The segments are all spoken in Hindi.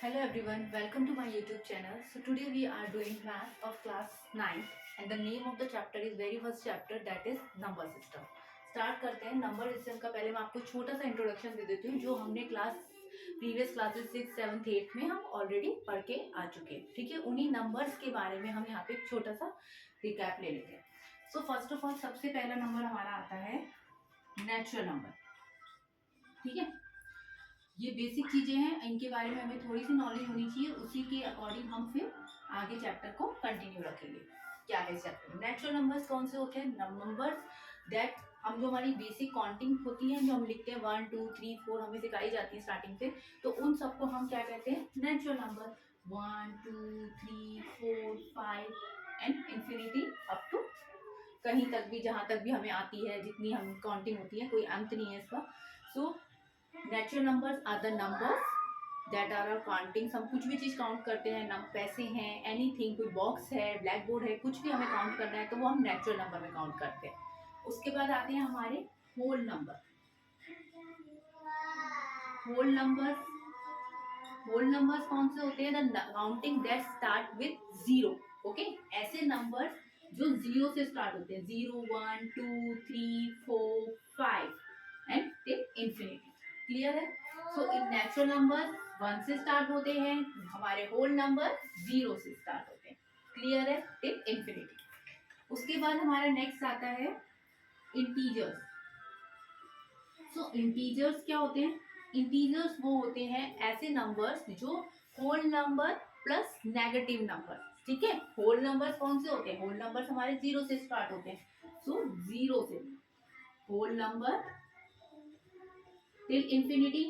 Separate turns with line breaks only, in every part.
Hello everyone, welcome to my YouTube channel. So today we are doing math of class 9 and the name of the chapter is very first chapter, that is number system. Start करते हैं नंबर सिस्टम का। पहले मैं आपको छोटा सा इंट्रोडक्शन दे देती हूँ जो हमने प्रीवियस क्लासेस 6, 7, 8 में हम ऑलरेडी पढ़ के आ चुके हैं। ठीक है, उन्हीं नंबर्स के बारे में हम यहाँ पे एक छोटा सा रिकैप ले लेते हैं। सो फर्स्ट ऑफ ऑल सबसे पहला नंबर हमारा आता है नेचुरल नंबर। ठीक है, ये बेसिक चीजें हैं, इनके बारे में हमें थोड़ी सी नॉलेज होनी चाहिए, उसी के अकॉर्डिंग हम फिर आगे चैप्टर को कंटिन्यू रखेंगे। क्या है चैप्टर? नेचुरल नंबर्स कौन से होते हैं? नंबर्स दैट हम जो हमारी बेसिक काउंटिंग होती है, जो हम लिखते हैं 1 2 3 4 हमें सिखाई जाती है स्टार्टिंग से, तो उन सबको हम क्या कहते हैं? Natural number. 1 2 3 4 5 and infinity up to कहीं तक भी, जहां तक भी हमें आती है, जितनी हम काउंटिंग होती है, कोई अंत नहीं है इसका। So natural numbers are the numbers that are counting. हम कुछ भी चीज़ काउंट करते हैं, नम पैसे हैं, एनीथिंग, कोई बॉक्स है, ब्लैक बोर्ड है, कुछ भी हमें काउंट करना है तो वो हम नेचुरल नंबर में काउंट करते हैं। उसके बाद आते हैं हमारे होल नंबर। होल नंबर्स कौन से होते हैं? The counting that start with zero. Okay, ऐसे नंबर्स जो जीरो से स्टार्ट होते हैं, 0 1 2 3 4 5 एंड टिल इंफिनिटी। क्लियर है? सो इन नेचुरल नंबर 1 से स्टार्ट होते हैं, हमारे होल नंबर 0 से स्टार्ट होते हैं। क्लियर है? Till infinity. उसके बाद हमारा नेक्स्ट आता है इंटीजर्स। सो इंटीजर्स क्या होते हैं? इंटीजर्स वो होते हैं ऐसे नंबर्स जो whole number plus negative number. ठीक है, होल नंबर्स कौन से होते हैं? होल नंबर्स हमारे 0 से स्टार्ट होते हैं। सो 0 से whole number till infinity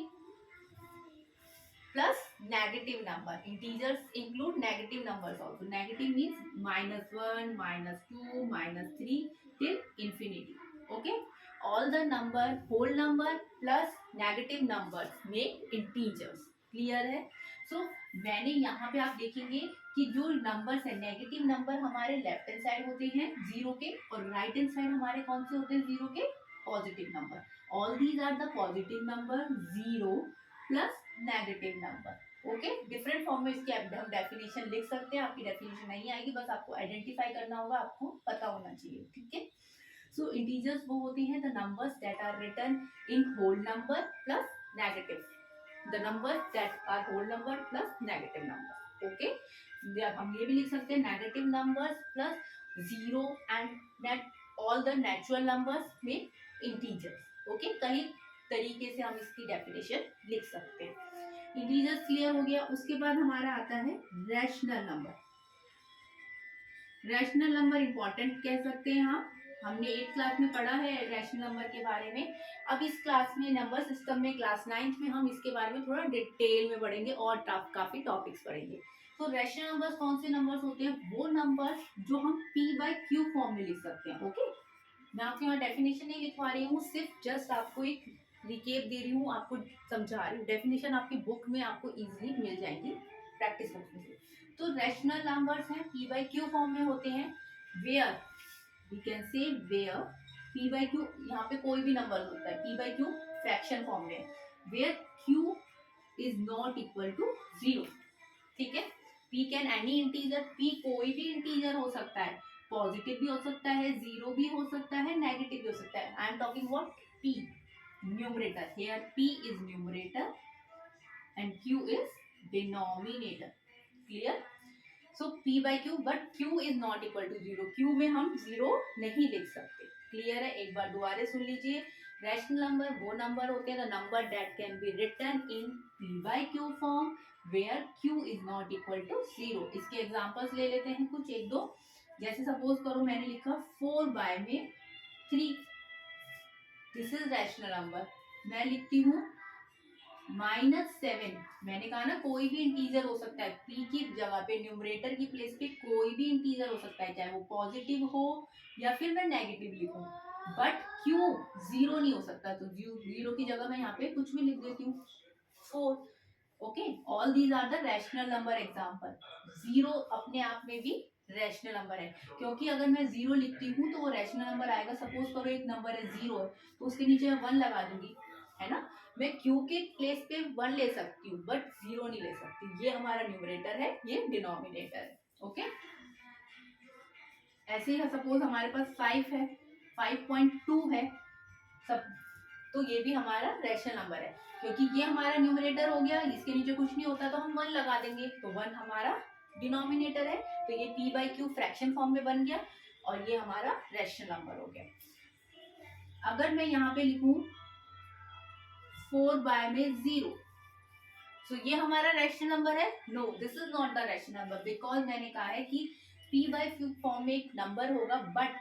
plus negative number. Integers include negative numbers also. Negative means -1, -2, -3 till infinity. Okay, all the number whole number plus negative numbers make integers. Clear है? सो मैंने यहाँ पे आप देखेंगे कि जो नंबर्स है, नेगेटिव नंबर हमारे लेफ्ट हैंड साइड होते हैं 0 के, और राइट हैंड साइड हमारे कौन से होते हैं? 0 के positive number. All these are the positive number, 0 plus negative number. Okay, different form में इसकी हम डेफिनेशन लिख सकते हैं। आपकी डेफिनेशन नहीं आएगी, बस आपको आइडेंटिफाई करना होगा, आपको पता होना चाहिए। ठीक है, सो इंटीजर्स वो होती हैं the numbers that are written in whole number plus negative, the numbers that are whole number plus negative number. Okay, हम ये भी लिख सकते हैं negative numbers plus 0 and net all the natural numbers में इंटीजर्स। ओके, कई तरीके से हम इसकी डेफिनेशन लिख सकते हैं। इंटीजर्स क्लियर हो गया। उसके बाद हमारा आता है rational number. Rational number important कह सकते हैं हम। हमने 8th क्लास में पढ़ा है रैशनल नंबर के बारे में। अब इस क्लास में नंबर सिस्टम में क्लास 9th में हम इसके बारे में थोड़ा डिटेल में पढ़ेंगे और काफी टॉपिक्स पढ़ेंगे। तो रैशनल नंबर्स कौन से नंबर्स होते हैं? वो नंबर्स जो हम p/q फॉर्म में लिख सकते हैं। ओके, मैं आपके यहाँ डेफिनेशन नहीं लिखवा रही हूँ, सिर्फ जस्ट आपको एक रिकेप दे रही हूँ, आपको समझा रही हूँ। डेफिनेशन आपकी बुक में आपको इजीली मिल जाएंगी, प्रैक्टिस बुक में से। तो रैशनल नंबर्स हैं p/q फॉर्म में होते हैं। Where we can say where p/q, यहाँ पे कोई भी नंबर होता है, p/q फ्रैक्शन फॉर्म में, where q is not equal to 0। ठीक है, p can any integer, p कोई भी इंटीजर हो सकता है, पॉजिटिव भी हो सकता है, 0 भी हो सकता है, नेगेटिव भी हो सकता है। I am talking about p, numerator. Here p is numerator and q is denominator. Clear? So p/q, but q is not equal to 0। q में हम 0 नहीं लिख सकते। क्लियर है? एक बार दोबारा सुन लीजिए। रैशनल नंबर वो नंबर होते हैं the number that can be written in p/q form where q is not equal to 0। इसके एग्जांपल्स ले लेते हैं कुछ एक दो। जैसे सपोज करो मैंने लिखा 4 में 3, दिस इज रैशनल नंबर। मैं लिखती हूँ -7, मैंने कहा ना कोई भी इंटीजर हो सकता है, p की जगह पे, न्यूमरेटर की प्लेस पे कोई भी इंटीजर हो सकता है, चाहे वो पॉजिटिव हो या फिर मैं नेगेटिव लिखूं, बट q 0 नहीं हो सकता। तो 0 की जगह मैं यहाँ पे कुछ भी लिख देती हूँ 4। Okay, all these are the rational number example. 0 अपने आप में भी रैशनल नंबर है, क्योंकि अगर मैं 0 लिखती हूँ तो वो रैशनल नंबर आएगा। सपोज करो एक नंबर है 0 तो उसके नीचे मैं 1 लगा दूंगी, है ना। मैं क्यू के प्लेस पे 1 ले सकती हूँ बट 0 नहीं ले सकती। ये हमारा न्यूमरेटर है, ये डिनोमिनेटर है। ओके, ऐसे ही सपोज हमारे पास 5 है, 5.2 है सब, तो ये भी हमारा रैशनल नंबर है, क्योंकि ये हमारा न्यूमरेटर हो गया, इसके नीचे कुछ नहीं होता तो हम 1 लगा देंगे, तो 1 हमारा डिनोमिनेटर है, तो ये p by Q fraction form में बन गया और ये हमारा रैशनल नंबर हो गया। अगर मैं यहाँ पे लिखूं 4 बाय में 0, तो ये हमारा रैशनल नंबर है? No, this is not the rational number, because मैंने कहा है कि p बाई क्यू फॉर्म में एक नंबर होगा, बट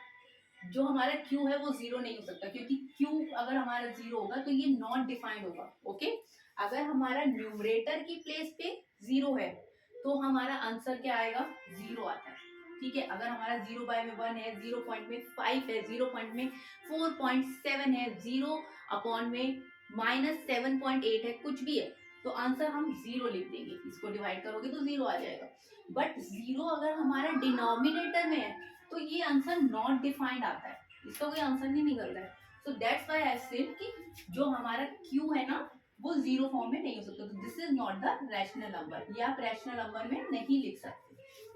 जो हमारा q है वो 0 नहीं हो सकता, क्योंकि q अगर हमारा 0 होगा तो ये नॉट डिफाइंड होगा। ओके, अगर हमारा न्यूमरेटर की प्लेस पे 0 है तो हमारा आंसर क्या आएगा? 0 आता है। ठीक है, अगर हमारा 0 बाय में 1 है, 0 पॉइंट में 5 है, 0 पॉइंट में 4.7 है, 0 अपॉन में -7.8 है, कुछ भी है, तो आंसर हम 0 लिख देंगे। इसको डिवाइड करोगे तो 0 आ जाएगा। बट 0 अगर हमारा डिनोमिनेटर में है तो ये आंसर नॉट डिफाइंड आता है, इसका कोई आंसर नहीं निकल रहा है। So that's why I said कि जो हमारा q है ना वो 0 फॉर्म में नहीं हो सकता, तो this is not the rational number, ये आप रैशनल नंबर में नहीं लिख सकते।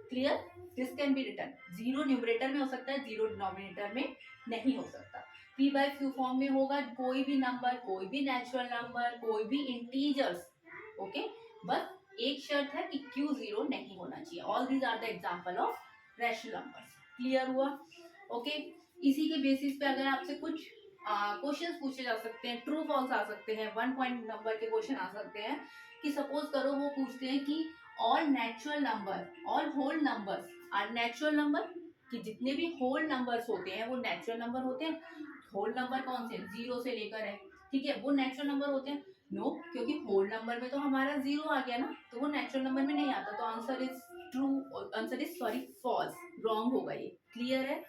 Clear? This can be written 0 numerator में हो सकता है, 0 डिनोमिनेटर में नहीं हो सकता। p बाय क्यू फॉर्म में होगा कोई भी नंबर, कोई भी नेचुरल नंबर, कोई भी इंटीजर्स। ओके, बस एक शर्त है कि q 0 नहीं होना चाहिए। All these are the example of rational numbers. Clear हुआ? ओके, इसी के बेसिस पे अगर आपसे कुछ क्वेश्चंस पूछे जा सकते हैं, ट्रू फॉल्स आ सकते हैं, 1 पॉइंट नंबर के क्वेश्चन आ सकते हैं, कि सपोज करो वो पूछते हैं कि all natural number, all whole numbers are natural number, कि जितने भी होल नंबर्स होते हैं वो नेचुरल नंबर होते हैं। होल नंबर कौन से? 0 से लेकर है, ठीक है, वो नेचुरल नंबर होते हैं? नो, क्योंकि होल नंबर में तो हमारा 0 आ गया ना, तो वो नेचुरल नंबर में नहीं आता, तो answer is true, answer is sorry false, wrong होगा ये। क्लियर है?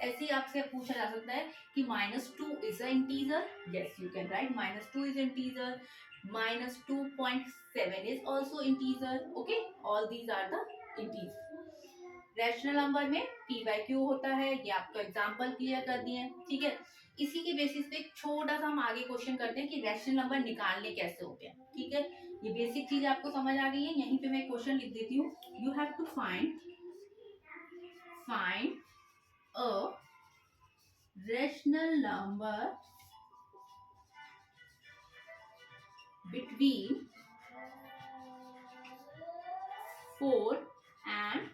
ऐसे ही आपसे पूछा जा सकता है कि -2 is a integer, yes you can write -2 is integer, -2.7 is also integer. Okay, all these are the integer. Rational number में p बाई क्यू होता है, ये आपका एग्जांपल क्लियर कर दिए। ठीक है, इसी के बेसिस पे एक छोटा सा हम आगे क्वेश्चन करते हैं कि रैशनल नंबर निकालने कैसे होते हैं। ठीक है, ये बेसिक चीज आपको समझ आ गई है। यहीं पे मैं क्वेश्चन लिख देती हूँ। You have to find a rational number between 4 and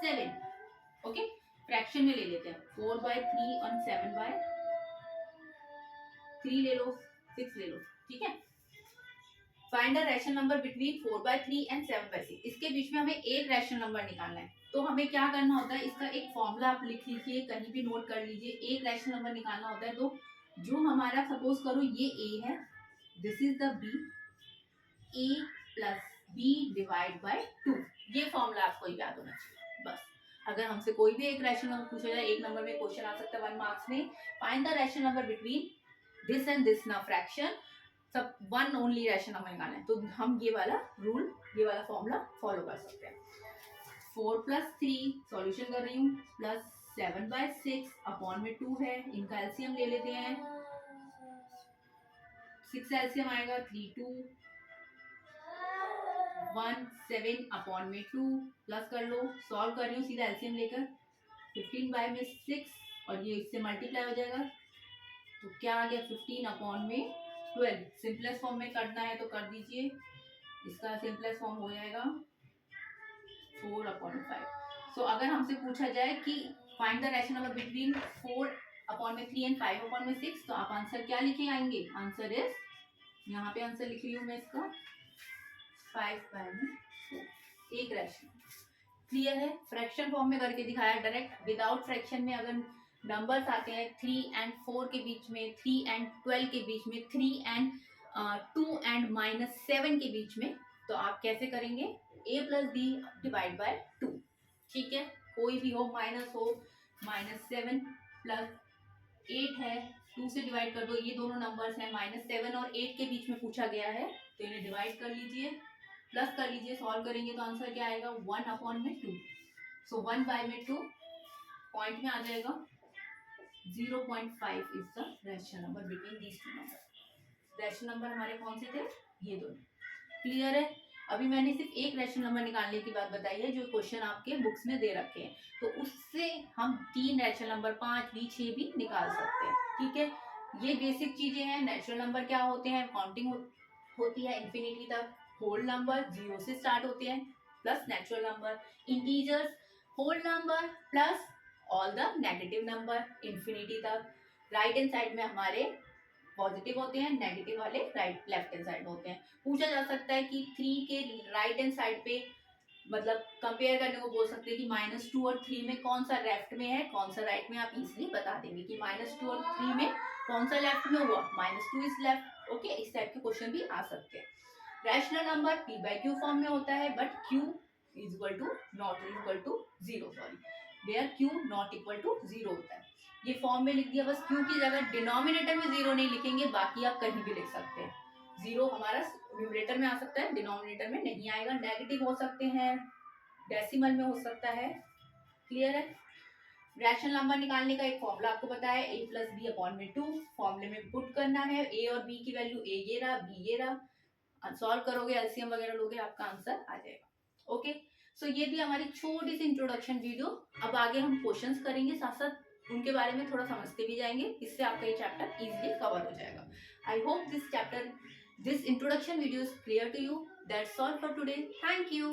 7। Okay, fraction में ले लेते हैं, 4 बाय 3 और 7 बाय 3 ले लो, 6 ले लो। ठीक है, find a rational number between 4 by 3 and 7 by 6। इसके बीच में हमें एक रैशनल नंबर निकालना है, तो हमें क्या करना होता है, इसका एक फॉर्मूला आप लिख लीजिए, कहीं भी नोट कर लीजिए। एक रैशनल नंबर निकालना होता है, तो जो हमारा सपोज करो ये a है, this is the b, a plus b divide by 2। ये फॉर्मूला आपको याद होना चाहिए बस। अगर हमसे कोई भी एक रैशनल नंबर पूछा जाए, एक नंबर में क्वेश्चन आ सकता है 1 मार्क्स में, find the rational number between this and this ना फ्रैक्शन, सब 1 ओनली रैशनल नंबर निकालना है, तो हम ये वाला रूल, ये वाला फॉर्मूला फॉलो कर सकते हैं। 4 प्लस 3 सॉल्यूशन कर रही हूँ, प्लस 7 बाय 6 अपॉन में 2 है, इनका एलसीएम ले लेते हैं। 6 एलसीएम आएगा 3 2 1 7 अपॉन में 2, प्लस कर लो, सॉल्व कर रही हूँ सीधा एलसीएम लेकर, 15 बाय में 6 और ये इससे मल्टीप्लाई हो जाएगा, तो क्या आ गया 15 अपॉन में 12। सिंपलेस्ट फॉर्म में करना है तो कर दीजिए, इसका सिंपलेस्ट फॉर्म हो जाएगा 4 अपॉन 5। सो अगर हमसे पूछा जाए कि find the rational number between 4 upon में 3 एंड 5 अपॉन में 6, तो आप आंसर क्या लिखे आएंगे? आंसर इज, यहाँ पे आंसर लिख रही हूँ मैं इसका, 5 बाय में 4, एक रैशनल। क्लियर है? फ्रैक्शन फॉर्म में करके दिखाया डायरेक्ट, विदाउट फ्रैक्शन में अगर नंबर्स आते हैं 3 एंड 4 के बीच में, 3 एंड 12 के बीच में, 3 एंड 2 एंड -7 के बीच में, तो आप कैसे करेंगे? a plus b divide by 2। ठीक है, कोई भी हो, माइनस हो, -7 प्लस 8 है, 2 से डिवाइड कर दो, ये दोनों नंबर्स हैं, -7 और 8 के बीच में पूछा गया है, तो इन्हें डिवाइड कर लीजिए, प्लस कर लीजिए, सॉल्व करेंगे तो आंसर क्या आएगा? 1 अपॉन में 2। सो 1 बाय में 2 पॉइंट में आ जाएगा, 0.5 is the rational number between these two number. Rational number हमारे कौन से थे, ये दोनों। क्लियर है। अभी मैंने सिर्फ एक रैशनल नंबर निकालने की बात बताई है जो क्वेश्चन आपके बुक्स में दे रखे हैं, तो उससे हम 3 रैशनल नंबर 5 भी 6 भी निकाल सकते हैं। ठीक है, ये बेसिक चीजें हैं। नेचुरल नंबर क्या होते हैं, काउंटिंग होती है इन्फिनिटी तक, होल नंबर 0 से स्टार्ट होते हैं, plus natural number, integers, whole number plus all the negative number infinity तक। राइट हैंड साइड में हमारे पॉजिटिव होते हैं, नेगेटिव वाले राइट लेफ्ट हैंड साइड होते हैं। पूछा जा सकता है कि 3 के राइट हैंड साइड पे मतलब कंपेयर करने को बोल सकते हैं कि -2 और 3 में कौन सा लेफ्ट में है कौन सा राइट में, आप इजीली बता देंगे कि -2 और 3 में कौन सा लेफ्ट में हुआ, -2 इज लेफ्ट। ओके, इस टाइप के क्वेश्चन भी आ सकते हैं। रैशनल नंबर p/q फॉर्म में होता है, but q is equal to not equal to 0, sorry, where q not equal to 0 होता है। ये फॉर्म में लिख दिया, बस q की जगह डिनोमिनेटर में 0 नहीं लिखेंगे, बाकी आप कहीं भी लिख सकते हैं। 0 हमारा न्यूमरेटर में आ सकता है, डिनोमिनेटर में नहीं आएगा। नेगेटिव हो सकते हैं, डेसिमल में हो सकता है। क्लियर है। रैशनल नंबर निकालने का एक फॉर्मूला आपको बताया, a + b/2। फॉर्मूले में पुट करना है, a और b की वैल्यू, a ये रहा, b ये रहा। सॉल्व करोगे, एलसीएम वगैरह लोगे, आपका आंसर आ जाएगा। ओके, सो ये थी हमारी छोटी सी इंट्रोडक्शन वीडियो। अब आगे हम क्वेश्चंस करेंगे, साथ साथ उनके बारे में थोड़ा समझते भी जाएंगे, इससे आपका ये चैप्टर इजीली कवर हो जाएगा। I hope this introduction video is clear to you. That's all for today, thank you.